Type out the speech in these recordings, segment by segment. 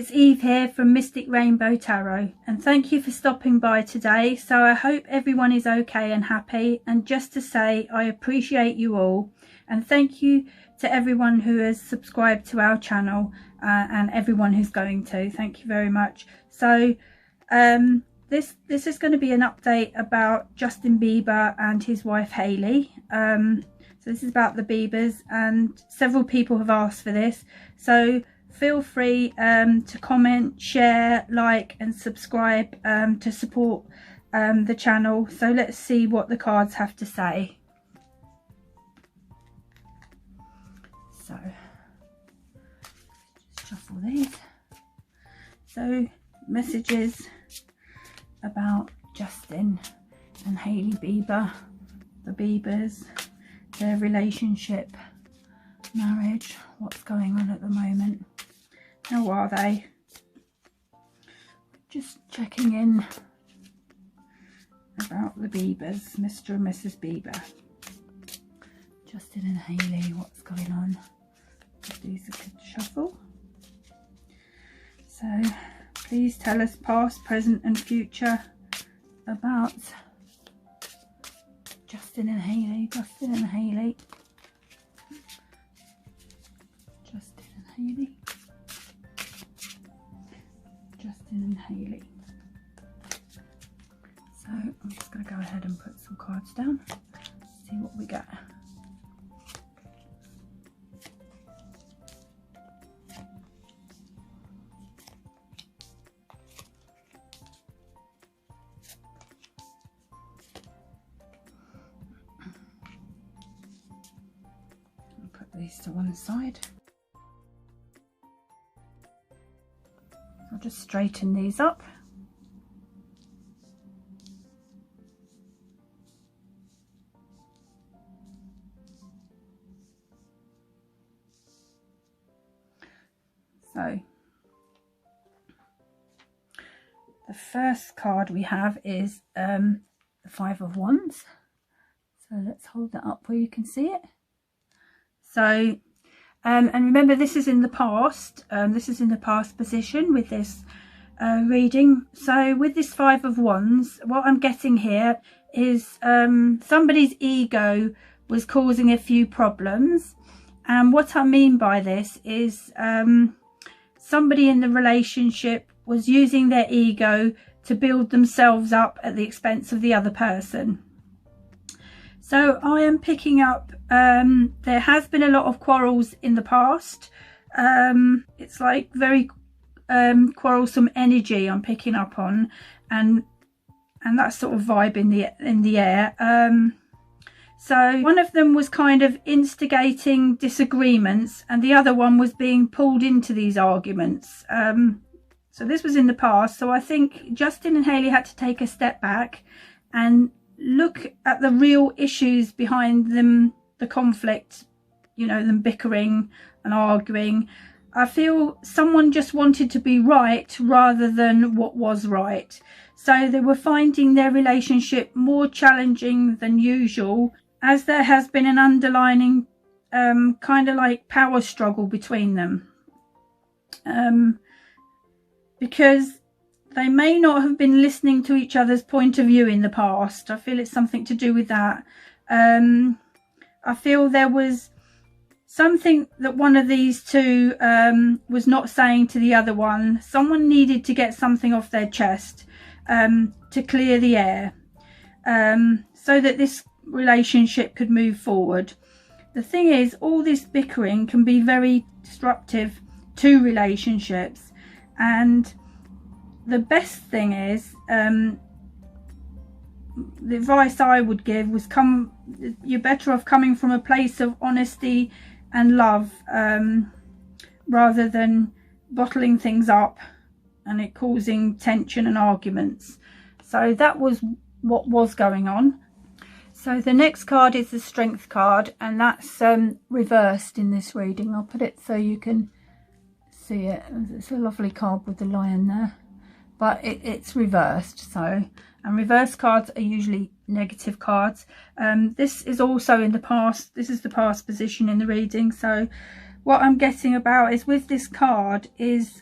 it's Eve here from Mystic Rainbow Tarot, and thank you for stopping by today. So I hope everyone is okay and happy, and just to say I appreciate you all, and thank you to everyone who has subscribed to our channel and everyone who's going to. Thank you very much. So this is going to be an update about Justin Bieber and his wife Hailey. So this is about the Biebers, and several people have asked for this, so feel free to comment, share, like and subscribe to support the channel. So let's see what the cards have to say. So just shuffle these. So messages about Justin and Hailey Bieber, the Biebers, their relationship, marriage, what's going on at the moment, how are they, just checking in about the Biebers, Mr. and Mrs. Bieber, Justin and Hailey, what's going on. These are good to shuffle. So please tell us past, present and future about Justin and Hailey, Justin and Hailey, Justin and Hailey, Justin and Hailey. So I'm just going to go ahead and put some cards down, see what we get. These to one side. I'll just straighten these up. So the first card we have is the Five of Wands. So let's hold that up where you can see it. So, and remember, this is in the past. This is in the past position with this reading. So with this Five of Wands, what I'm getting here is somebody's ego was causing a few problems. And what I mean by this is somebody in the relationship was using their ego to build themselves up at the expense of the other person. So I am picking up, there has been a lot of quarrels in the past. It's like very quarrelsome energy I'm picking up on, and that sort of vibe in the air. So one of them was kind of instigating disagreements, and the other one was being pulled into these arguments. So this was in the past. So I think Justin and Hailey had to take a step back and look at the real issues behind them, the conflict, you know, them bickering and arguing. I feel someone just wanted to be right rather than what was right. So they were finding their relationship more challenging than usual, as there has been an underlying kind of like power struggle between them. Because they may not have been listening to each other's point of view in the past. I feel it's something to do with that. I feel there was something that one of these two was not saying to the other one. Someone needed to get something off their chest to clear the air, so that this relationship could move forward. The thing is, all this bickering can be very disruptive to relationships, and the best thing is, the advice I would give was you're better off coming from a place of honesty and love, rather than bottling things up and it causing tension and arguments. So that was what was going on. So the next card is the Strength card, and that's reversed in this reading. I'll put it so you can see it. It's a lovely card with the lion there, but it's reversed. So, and reverse cards are usually negative cards. This is also in the past. This is the past position in the reading. So what I'm getting about is with this card is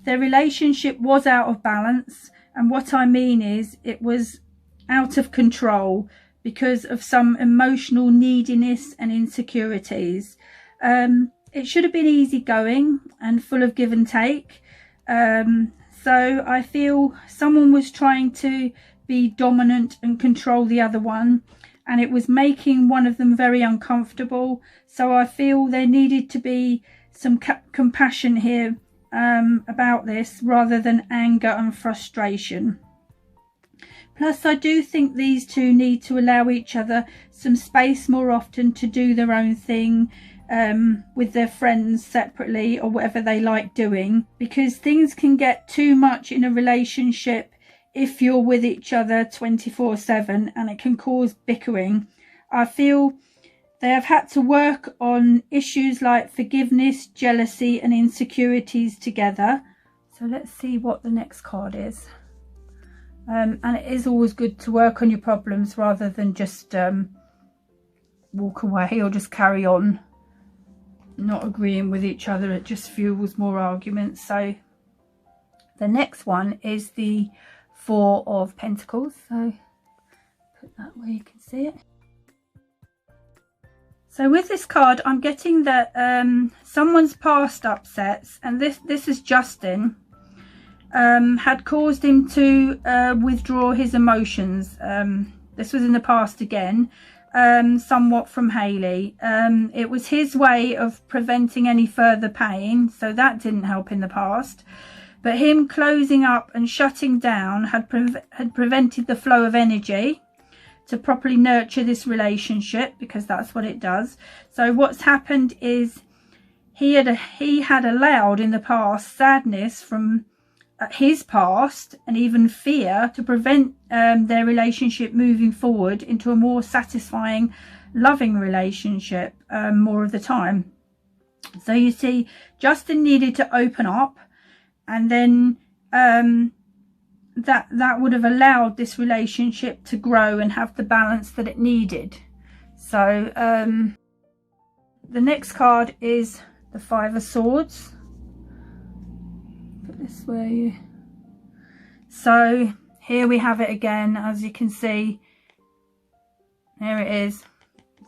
their relationship was out of balance. And what I mean is it was out of control because of some emotional neediness and insecurities. It should have been easygoing and full of give and take. So I feel someone was trying to be dominant and control the other one, and it was making one of them very uncomfortable. So I feel there needed to be some compassion here about this, rather than anger and frustration. Plus, I do think these two need to allow each other some space more often to do their own thing, with their friends separately or whatever they like doing, because things can get too much in a relationship if you're with each other 24/7, and it can cause bickering. I feel they have had to work on issues like forgiveness, jealousy and insecurities together. So let's see what the next card is. And it is always good to work on your problems rather than just walk away or just carry on not agreeing with each other. It just fuels more arguments. So the next one is the Four of Pentacles. So put that where you can see it. So with this card, I'm getting that someone's past upsets, and this is Justin, had caused him to withdraw his emotions. This was in the past again, somewhat from Hailey. It was his way of preventing any further pain, so that didn't help in the past. But him closing up and shutting down had prevented the flow of energy to properly nurture this relationship, because that's what it does. So what's happened is he had allowed in the past sadness from his past and even fear to prevent their relationship moving forward into a more satisfying, loving relationship more of the time. So you see, Justin needed to open up, and then that would have allowed this relationship to grow and have the balance that it needed. So the next card is the Five of Swords. Put this where you... So here we have it again. As you can see, here it is,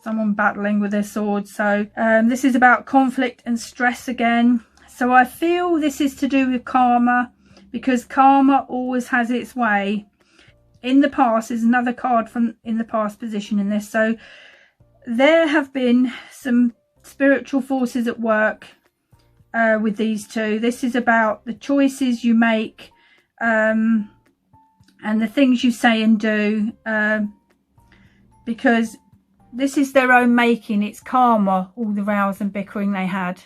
someone battling with their sword. So this is about conflict and stress again. So I feel this is to do with karma, because karma always has its way. In the past is another card from in the past position in this. So there have been some spiritual forces at work with these two. This is about the choices you make and the things you say and do, because this is their own making. It's karma, all the rows and bickering they had,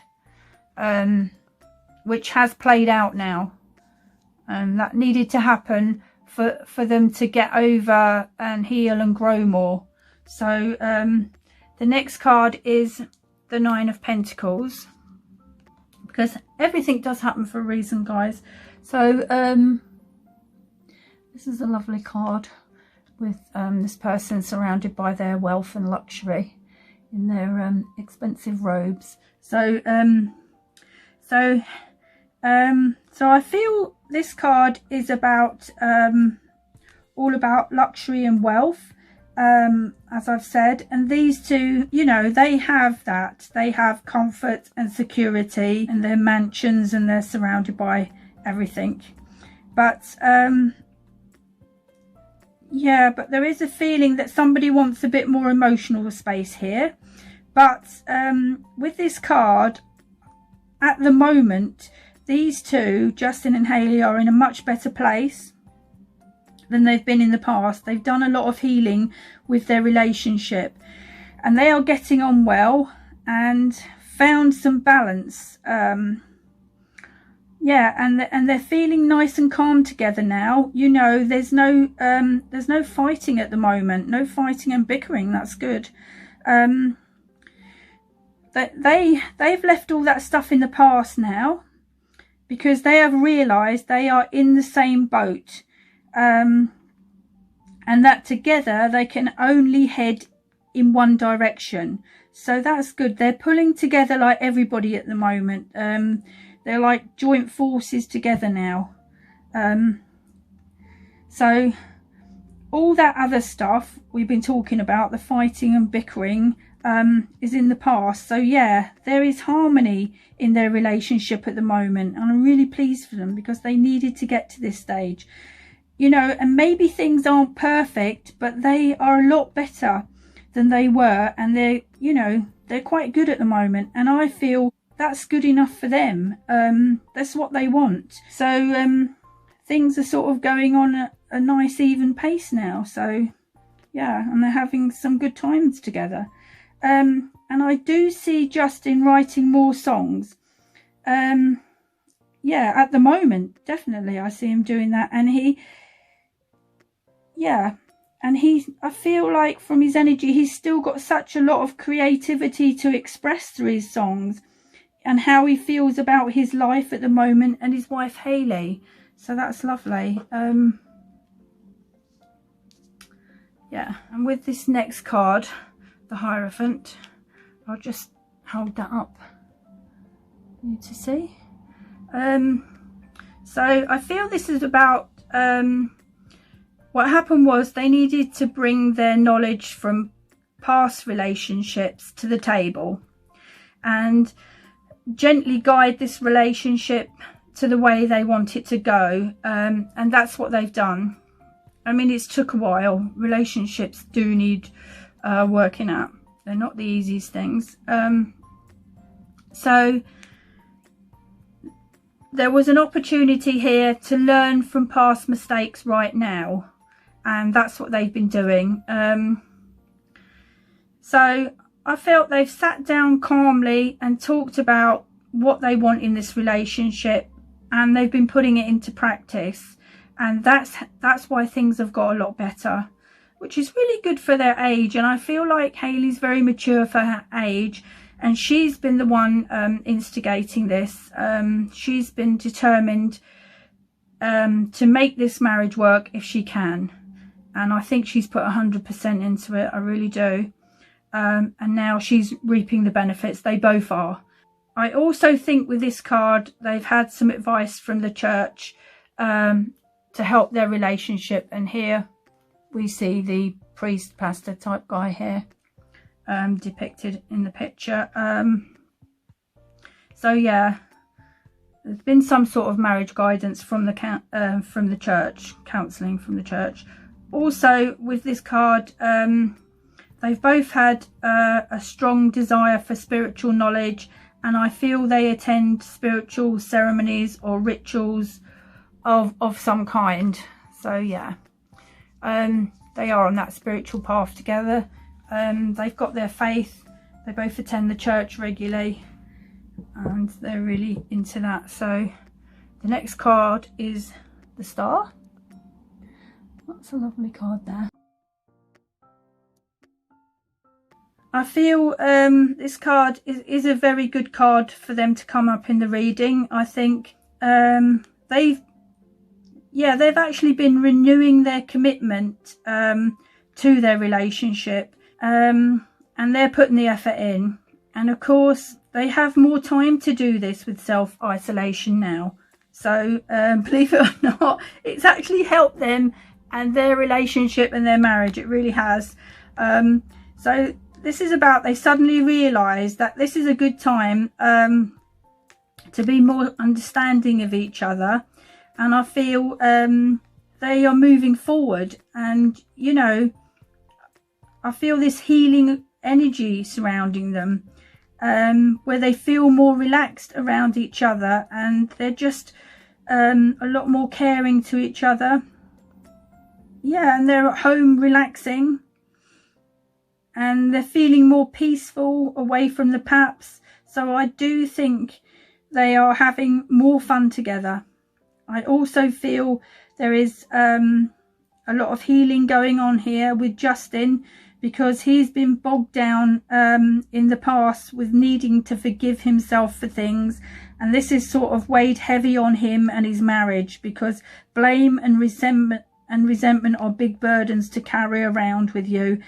which has played out now. That needed to happen for them to get over and heal and grow more. So the next card is the Nine of Pentacles, because everything does happen for a reason, guys. So this is a lovely card with this person surrounded by their wealth and luxury in their expensive robes. So I feel this card is about all about luxury and wealth, as I've said. And these two, you know, they have that. They have comfort and security and their mansions, and they're surrounded by everything. But yeah, but there is a feeling that somebody wants a bit more emotional space here. But with this card, at the moment, these two, Justin and Hailey, are in a much better place than they've been in the past. They've done a lot of healing with their relationship, and they are getting on well and found some balance. Yeah, and they're feeling nice and calm together now. You know, there's no fighting at the moment, no fighting and bickering. That's good. They've left all that stuff in the past now, because they have realised they are in the same boat, and that together they can only head in one direction. So that's good. They're pulling together like everybody at the moment. they're like joint forces together now. So all that other stuff we've been talking about, the fighting and bickering, is in the past. So yeah, there is harmony in their relationship at the moment, and I'm really pleased for them because they needed to get to this stage, you know. And maybe things aren't perfect, but they are a lot better than they were, and they're, you know, they're quite good at the moment, and I feel that's good enough for them. That's what they want. So things are sort of going on at a nice even pace now. So yeah, and they're having some good times together. And I do see Justin writing more songs. Yeah, at the moment, definitely I see him doing that. And I feel like from his energy, he's still got such a lot of creativity to express through his songs, and how he feels about his life at the moment and his wife Hailey. So that's lovely. Yeah, and with this next card, the Hierophant, I'll just hold that up for you to see. So I feel this is about what happened was they needed to bring their knowledge from past relationships to the table and gently guide this relationship to the way they want it to go, and that's what they've done. I mean, it's took a while. Relationships do need working out. They're not the easiest things. So there was an opportunity here to learn from past mistakes right now, and that's what they've been doing. So I felt they've sat down calmly and talked about what they want in this relationship, and they've been putting it into practice, and that's why things have got a lot better, which is really good for their age. And I feel like Hailey's very mature for her age, and she's been the one instigating this. She's been determined to make this marriage work if she can, and I think she's put 100% into it. I really do. And now she's reaping the benefits. They both are. I also think with this card, they've had some advice from the church to help their relationship. And here we see the priest, pastor type guy here depicted in the picture. So yeah, there's been some sort of marriage guidance from the church, counselling from the church. Also with this card, they've both had a strong desire for spiritual knowledge, and I feel they attend spiritual ceremonies or rituals of some kind. So yeah, they are on that spiritual path together. They've got their faith. They both attend the church regularly, and they're really into that. So the next card is the Star. That's a lovely card there. I feel this card is a very good card for them to come up in the reading. I think they've actually been renewing their commitment to their relationship, and they're putting the effort in. And of course, they have more time to do this with self-isolation now. So believe it or not, it's actually helped them and their relationship and their marriage. It really has. So this is about, they suddenly realise that this is a good time to be more understanding of each other. And I feel they are moving forward. And, you know, I feel this healing energy surrounding them, where they feel more relaxed around each other, and they're just a lot more caring to each other. Yeah, and they're at home relaxing, and they're feeling more peaceful away from the paps. So I do think they are having more fun together. I also feel there is a lot of healing going on here with Justin, because he's been bogged down in the past with needing to forgive himself for things, and this is sort of weighed heavy on him and his marriage, because blame and resentment are big burdens to carry around with you,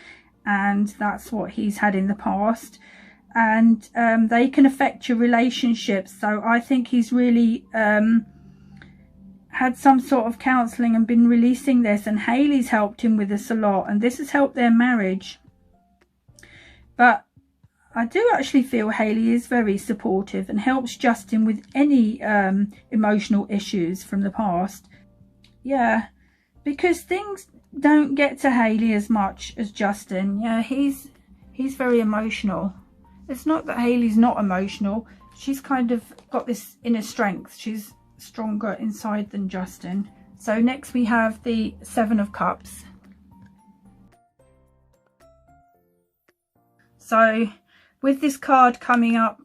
and that's what he's had in the past. and they can affect your relationships. So I think he's really had some sort of counselling and been releasing this, and Hailey's helped him with this a lot, and this has helped their marriage. But I do actually feel Hailey is very supportive and helps Justin with any emotional issues from the past. Yeah, because things don't get to Hailey as much as Justin. Yeah, he's very emotional. It's not that Hailey's not emotional. She's kind of got this inner strength. She's stronger inside than Justin. So next we have the Seven of Cups. So with this card coming up,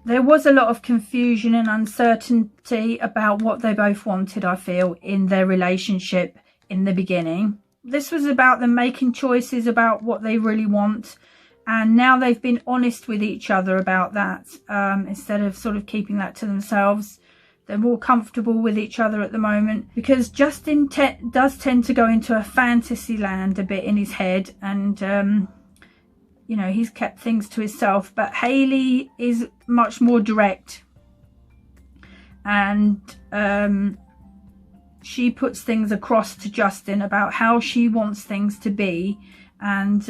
there was a lot of confusion and uncertainty about what they both wanted, I feel, in their relationship in the beginning. This was about them making choices about what they really want, and now they've been honest with each other about that, instead of sort of keeping that to themselves. They're more comfortable with each other at the moment, because Justin does tend to go into a fantasy land a bit in his head, and you know, he's kept things to himself. But Hailey is much more direct, and she puts things across to Justin about how she wants things to be, and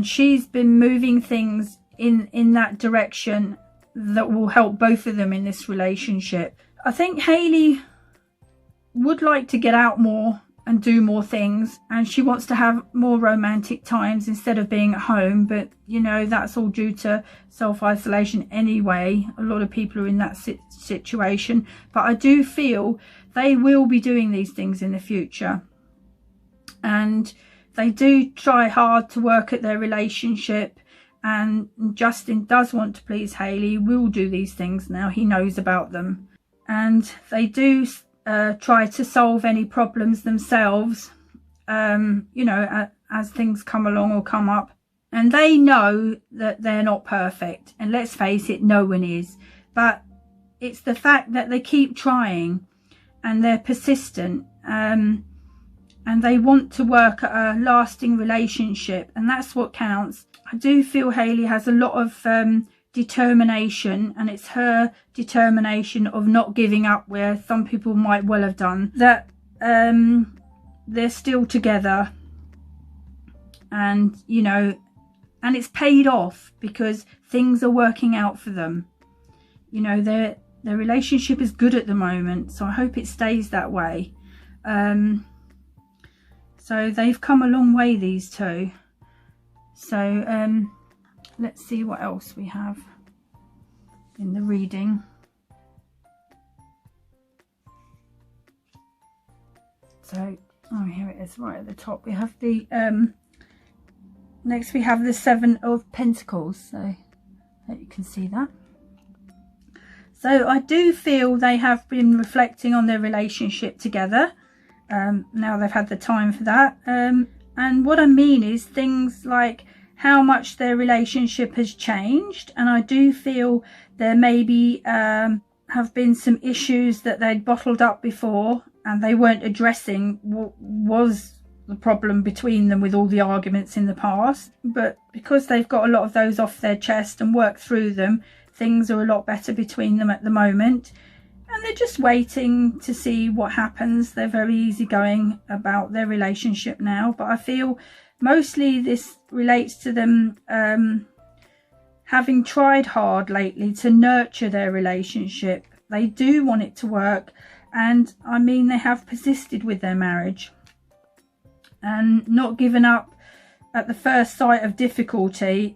she's been moving things in that direction that will help both of them in this relationship. I think Hailey would like to get out more and do more things, and she wants to have more romantic times instead of being at home, but you know, that's all due to self-isolation anyway. A lot of people are in that situation, but I do feel they will be doing these things in the future, and they do try hard to work at their relationship, and Justin does want to please Hailey, will do these things now, he knows about them, and they do try to solve any problems themselves, you know, as things come along or come up. And they know that they're not perfect, and let's face it, no one is, but it's the fact that they keep trying and they're persistent, and they want to work at a lasting relationship, and that's what counts. I do feel Hailey has a lot of determination, and it's her determination of not giving up where some people might well have done, that they're still together, and you know, and it's paid off because things are working out for them. You know, their relationship is good at the moment, so I hope it stays that way. So they've come a long way, these two. So let's see what else we have in the reading. So, oh, here it is right at the top. We have the next we have the Seven of Pentacles, so that you can see that. So I do feel they have been reflecting on their relationship together. Now they've had the time for that, and what I mean is things like how much their relationship has changed, and I do feel there maybe have been some issues that they'd bottled up before and they weren't addressing what was the problem between them with all the arguments in the past. But because they've got a lot of those off their chest and worked through them, things are a lot better between them at the moment, and they're just waiting to see what happens. They're very easygoing about their relationship now, but I feel mostly this relates to them having tried hard lately to nurture their relationship. They do want it to work, and I mean, they have persisted with their marriage and not given up at the first sight of difficulty,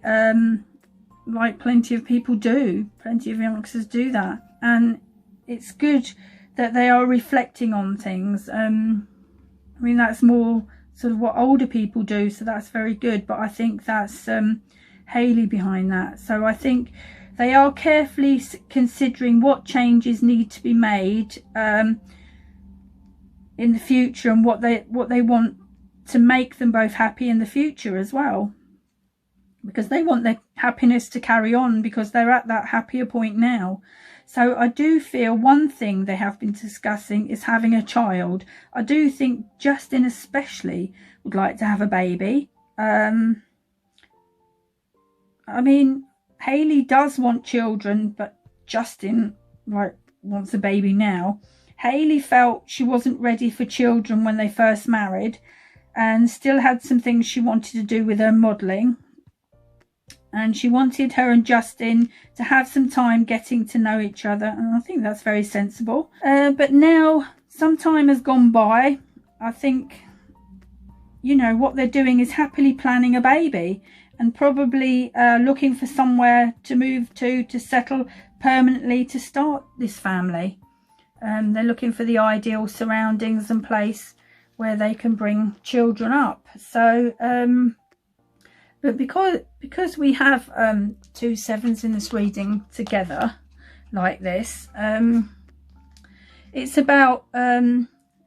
like plenty of people do. Plenty of youngsters do that, and it's good that they are reflecting on things. I mean, that's more sort of what older people do, so that's very good, but I think that's Hailey behind that. So I think they are carefully considering what changes need to be made in the future, and what they want to make them both happy in the future as well, because they want their happiness to carry on, because they're at that happier point now. So I do feel one thing they have been discussing is having a child. I do think Justin especially would like to have a baby. I mean, Hailey does want children, but Justin, like, wants a baby now. Hailey felt she wasn't ready for children when they first married, and still had some things she wanted to do with her modelling. And she wanted her and Justin to have some time getting to know each other. And I think that's very sensible. But now some time has gone by. I think, you know, what they're doing is happily planning a baby and probably looking for somewhere to move to settle permanently to start this family. They're looking for the ideal surroundings and place where they can bring children up. So, but because we have 2 7s in this reading together like this, it's about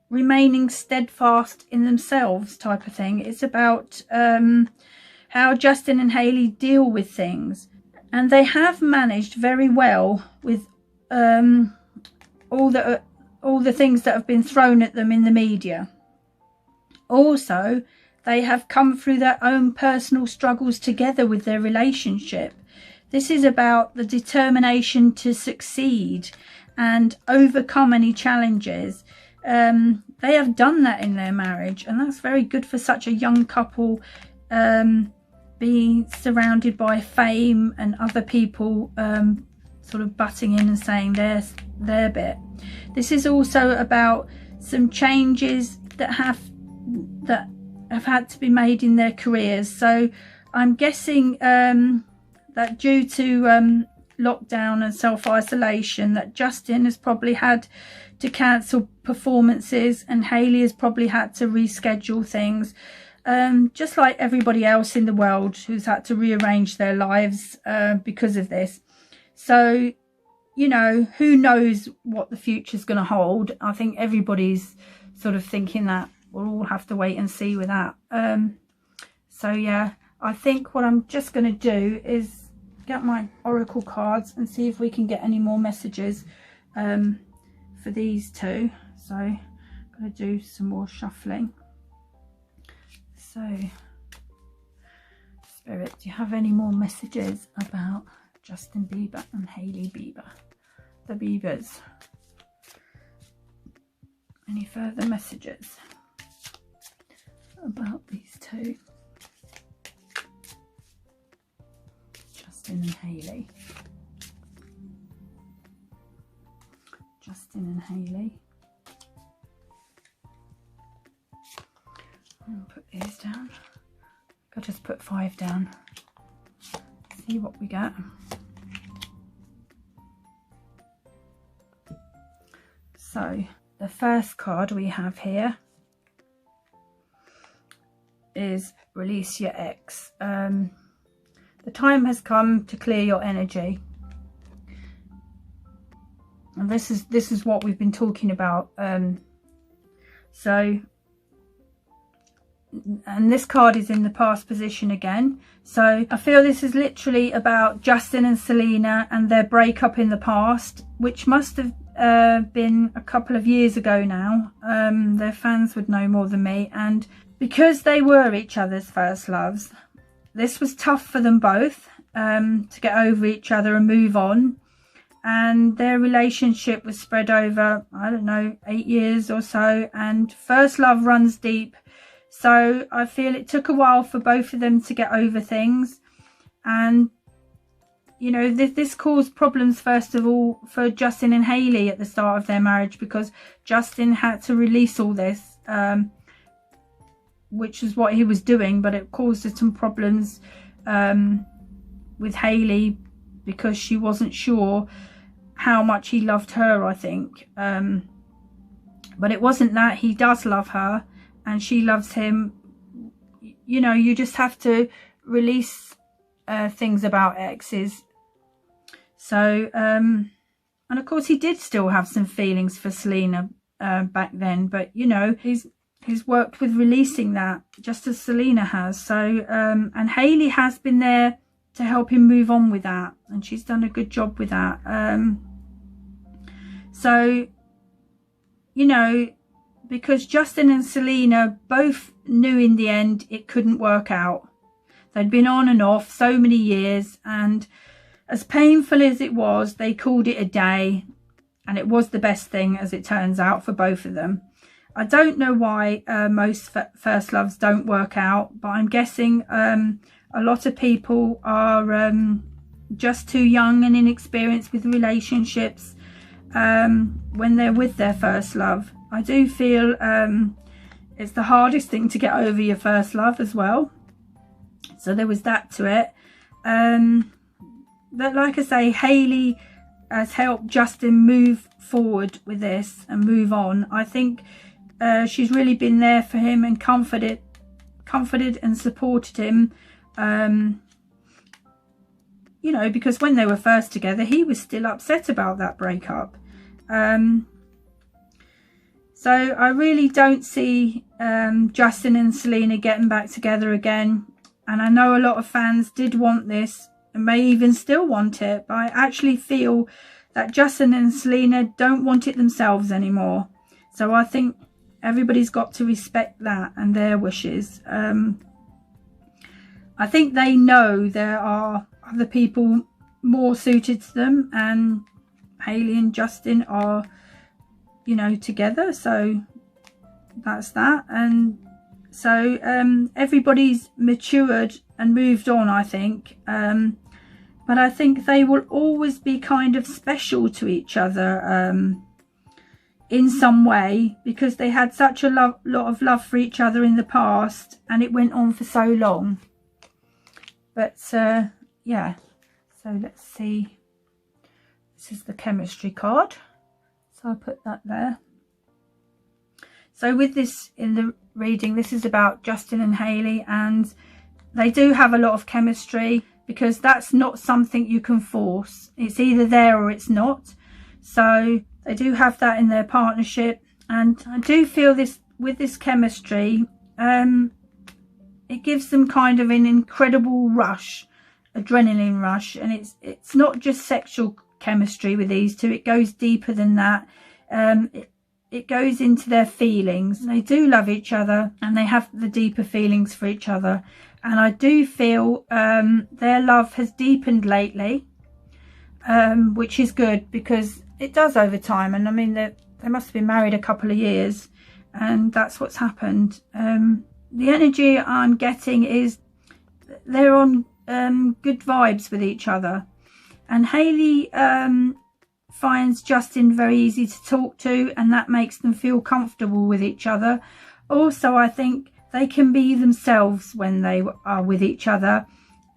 remaining steadfast in themselves type of thing. It's about how Justin and Hailey deal with things, and they have managed very well with all the things that have been thrown at them in the media. Also, they have come through their own personal struggles together with their relationship. This is about the determination to succeed and overcome any challenges. They have done that in their marriage, and that's very good for such a young couple, being surrounded by fame and other people sort of butting in and saying their bit. This is also about some changes that have had to be made in their careers. So I'm guessing that due to lockdown and self-isolation, that Justin has probably had to cancel performances and Hailey has probably had to reschedule things, just like everybody else in the world who's had to rearrange their lives because of this. So, you know, who knows what the future's going to hold. I think everybody's sort of thinking that. We'll all have to wait and see with that. So yeah, I think what I'm just going to do is get my oracle cards and see if we can get any more messages for these two. So I'm going to do some more shuffling. So Spirit, do you have any more messages about Justin Bieber and Hailey Bieber, the Biebers? Any further messages about these two, Justin and Hailey? Justin and Hailey. I'll put these down. I'll just put 5 down. See what we get. So the first card we have here is release your ex. The time has come to clear your energy, and this is what we've been talking about. And this card is in the past position again. So I feel this is literally about Justin and Selena and their breakup in the past, which must have been a couple of years ago now. Their fans would know more than me. And because they were each other's first loves, this was tough for them both to get over each other and move on. And their relationship was spread over, I don't know, 8 years or so. And first love runs deep. So I feel it took a while for both of them to get over things. And, you know, this caused problems, first of all, for Justin and Hailey at the start of their marriage, because Justin had to release all this, which is what he was doing, but it caused some problems with Hailey because she wasn't sure how much he loved her, I think. But it wasn't that. He does love her and she loves him. You know, you just have to release things about exes. So, and of course he did still have some feelings for Selena back then, but you know, he's worked with releasing that, just as Selena has. So, and Hailey has been there to help him move on with that, and she's done a good job with that. So, you know, because Justin and Selena both knew in the end it couldn't work out. They'd been on and off so many years, and as painful as it was, they called it a day, and it was the best thing, as it turns out, for both of them. I don't know why most first loves don't work out, but I'm guessing a lot of people are just too young and inexperienced with relationships when they're with their first love. I do feel it's the hardest thing to get over your first love as well. So there was that to it. But like I say, Hailey has helped Justin move forward with this and move on. I think she's really been there for him and comforted and supported him. You know, because when they were first together, he was still upset about that breakup. So I really don't see Justin and Selena getting back together again. And I know a lot of fans did want this and may even still want it. But I actually feel that Justin and Selena don't want it themselves anymore. So I think everybody's got to respect that and their wishes. I think they know there are other people more suited to them, and Hailey and Justin are, you know, together. So that's that. And so everybody's matured and moved on, I think. But I think they will always be kind of special to each other in some way, because they had such a lot of love for each other in the past, and it went on for so long. But yeah, so let's see. This is the chemistry card, so I'll put that there. So with this in the reading, this is about Justin and Hailey, and they do have a lot of chemistry, because that's not something you can force. It's either there or it's not. So they do have that in their partnership, and I do feel this with this chemistry, it gives them kind of an incredible rush, adrenaline rush, and it's not just sexual chemistry with these two. It goes deeper than that. It goes into their feelings. They do love each other, and they have the deeper feelings for each other. And I do feel their love has deepened lately, which is good, because it does over time. And I mean, they must have been married a couple of years, and that's what's happened. The energy I'm getting is they're on good vibes with each other. And Hailey finds Justin very easy to talk to, and that makes them feel comfortable with each other. Also, I think they can be themselves when they are with each other,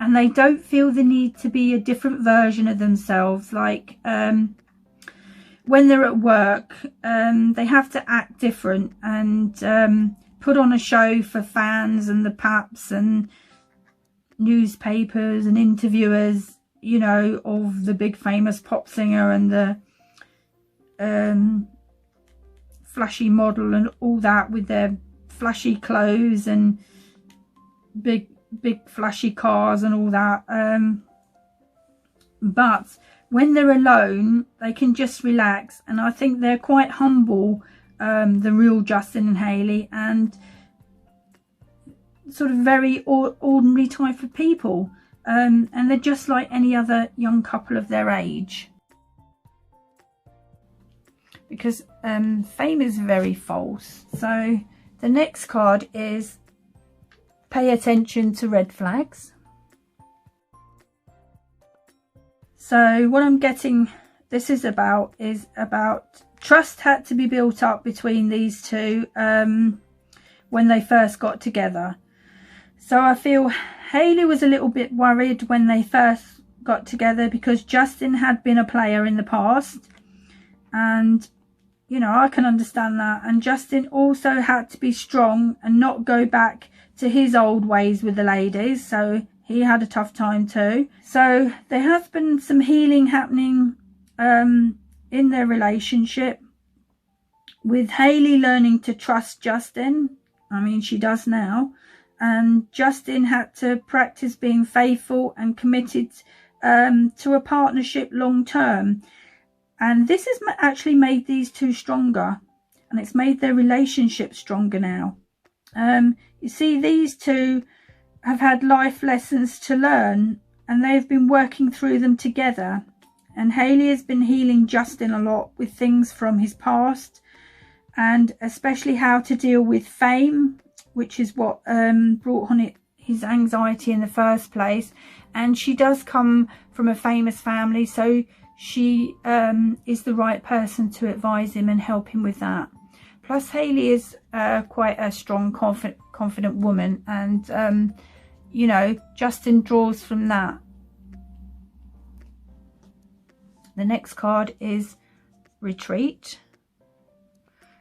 and they don't feel the need to be a different version of themselves. Like when they're at work, they have to act different and put on a show for fans and the paps and newspapers and interviewers, you know, of the big famous pop singer and the flashy model and all that, with their flashy clothes and big flashy cars and all that. But when they're alone, they can just relax, and I think they're quite humble, the real Justin and Hailey, and sort of very ordinary type of people, and they're just like any other young couple of their age. Because fame is very false. So the next card is pay attention to red flags. So what I'm getting this is about trust had to be built up between these two when they first got together. So I feel Hailey was a little bit worried when they first got together, because Justin had been a player in the past, and you know, I can understand that. And Justin also had to be strong and not go back to his old ways with the ladies, so he had a tough time too. So there has been some healing happening in their relationship, with Hailey learning to trust Justin. I mean, she does now. And Justin had to practice being faithful and committed to a partnership long term. And this has actually made these two stronger, and it's made their relationship stronger now. You see, these two have had life lessons to learn, and they've been working through them together. And Hailey has been healing Justin a lot with things from his past, and especially how to deal with fame, which is what brought on his anxiety in the first place. And she does come from a famous family, so she is the right person to advise him and help him with that. Plus Hailey is quite a strong, confident woman, and you know, Justin draws from that. The next card is Retreat.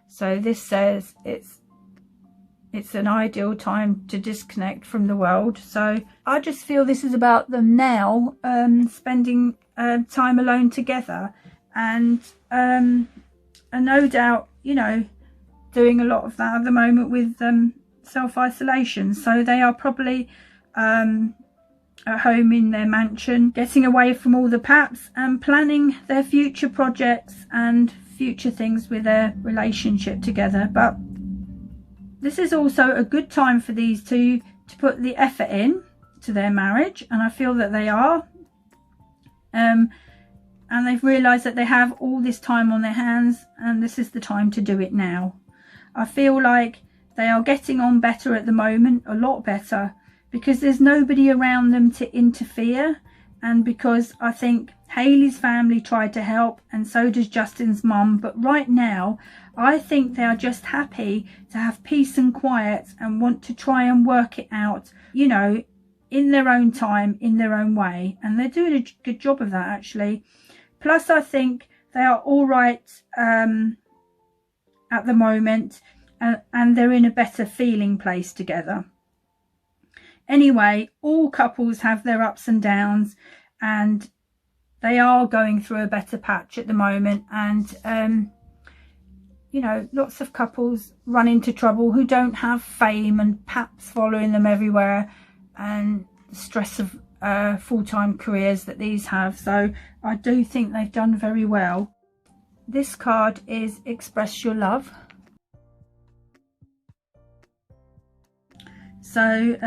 So this says it's an ideal time to disconnect from the world. So I just feel this is about them now spending time alone together, and no doubt, you know, doing a lot of that at the moment with self-isolation. So they are probably at home in their mansion, getting away from all the paps and planning their future projects and future things with their relationship together. But this is also a good time for these two to put the effort in to their marriage, and I feel that they are. And they've realised that they have all this time on their hands, and this is the time to do it now. I feel like they are getting on better at the moment, a lot better, because there's nobody around them to interfere, and because I think Hailey's family tried to help, and so does Justin's mum. But right now, I think they are just happy to have peace and quiet and want to try and work it out, you know, in their own time, in their own way. And they're doing a good job of that, actually. Plus, I think they are all right at the moment, and they're in a better feeling place together. Anyway, all couples have their ups and downs, and they are going through a better patch at the moment. And you know, lots of couples run into trouble who don't have fame and paps following them everywhere, and the stress of full-time careers that these have. So I do think they've done very well. This card is Express Your Love. So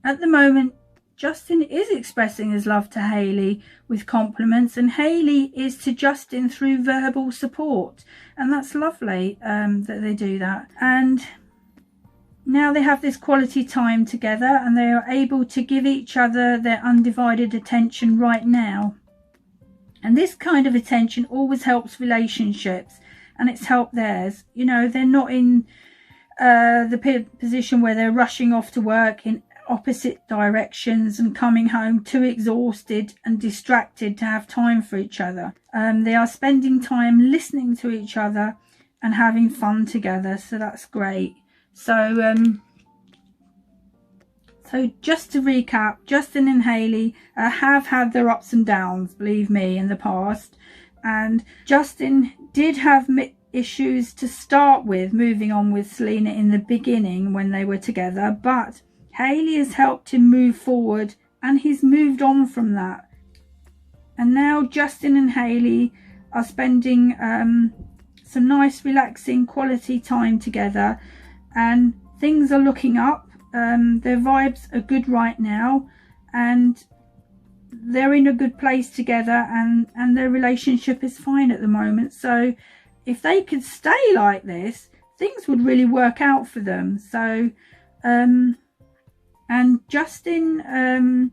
at the moment, Justin is expressing his love to Hailey with compliments, and Hailey is to Justin through verbal support, and that's lovely that they do that. And now they have this quality time together, and they are able to give each other their undivided attention right now. And this kind of attention always helps relationships, and it's helped theirs. You know, they're not in the position where they're rushing off to work in opposite directions and coming home too exhausted and distracted to have time for each other. They are spending time listening to each other and having fun together, so that's great. So just to recap, Justin and Hailey have had their ups and downs, believe me, in the past. And Justin did have issues to start with, moving on with Selena in the beginning when they were together. But Hailey has helped him move forward, and he's moved on from that. And now Justin and Hailey are spending some nice, relaxing, quality time together. And things are looking up. Their vibes are good right now, and they're in a good place together, and their relationship is fine at the moment. So if they could stay like this, things would really work out for them. So and Justin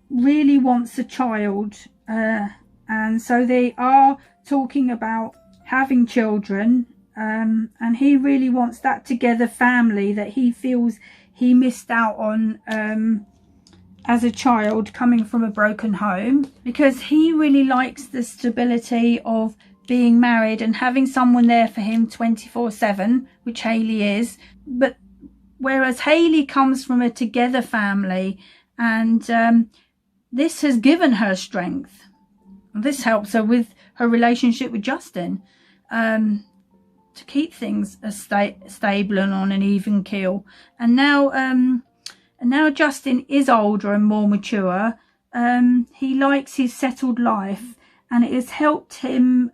really wants a child, and so they are talking about having children. And he really wants that together family that he feels he missed out on as a child, coming from a broken home, because he really likes the stability of being married and having someone there for him 24/7, which Hailey is. But whereas Hailey comes from a together family, and this has given her strength. This helps her with her relationship with Justin, to keep things stable and on an even keel. And now Justin is older and more mature. He likes his settled life, and it has helped him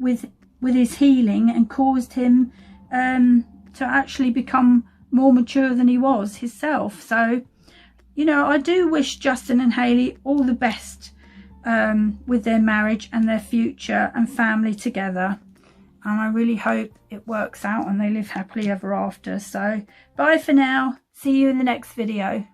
with his healing, and caused him to actually become more mature than he was himself. So, you know, I do wish Justin and Hailey all the best with their marriage and their future and family together. And I really hope it works out and they live happily ever after. So bye for now. See you in the next video.